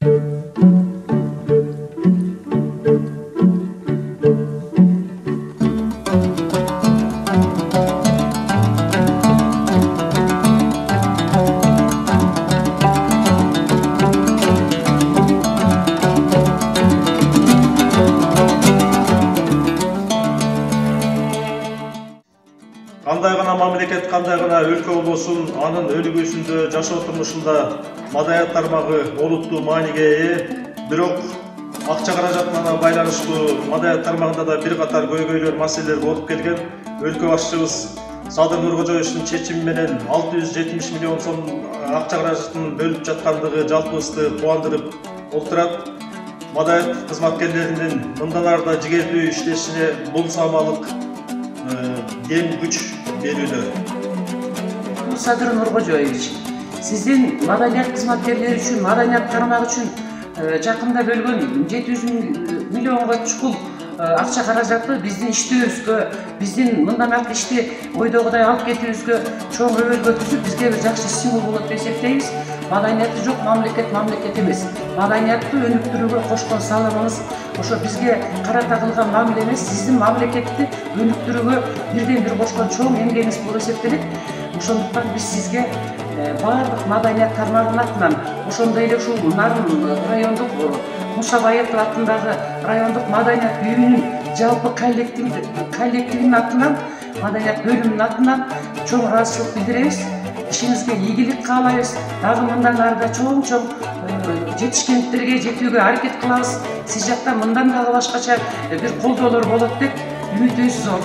Кандай гана мамлекет, кандай гана өлкө болбосун, анын өнүгүүсүндө, жашоо турмушунда маданият тармагы олуттуу мааниге ээ. Бирок акча каражатына байланыштуу маданият тармагында да бир катар көйгөйлөр, маселелер болуп келген. Өлкө башчыбыз Садыр Нуркожоевичтин чечими менен 670 миллион сом акча каражатын бөлүп жаткандыгы жалпыбызды кубандырып отурат. Маданият кызматкерлеринин мындан ары да жигердүү иштешине бул самалык дем күч берүүдө. Садыр Нуркожоевич, сиздин маданият кызматкерлери үчүн, маданият тармагы үчүн жакында бөлгөн 700 миллионго чукул акча каражаты биздин иштөөбүзгө, биздин мындан аркы ишти ойдогудай алып кетүүбүзгө чоң өбөлгө түзүп, бизге бир жакшы стимул болот деп эсептейбиз. Маданияты жок мамлекет эмес. Маданиятты өнүктүрүүгө кошкон салымыңыз ошо бизге карата кылган мамиле эмес, сиздин мамлекетти өнүктүрүүгө бирден бир кошкон чоң эмгегиңиз болуп эсептелет. Ошондуктан биз сизге баардык маданият тармагынын атынан, ошондой эле ушул Нарын райондук Муса Баетов атындагы райондук маданият үйүнүн жалпы коллективинин атынан, маданият бөлүмүнүн атынан чоң ыраазычылык билдиребиз. Ишиңизге ийгилик каалайбыз. Дагы мындан ары да чоң жетишкендиктерге жетүүгө аракет кылабыз. Сиз жактан мындан дагы башкача бир колдоолор болот деп үмүтүбүз зор.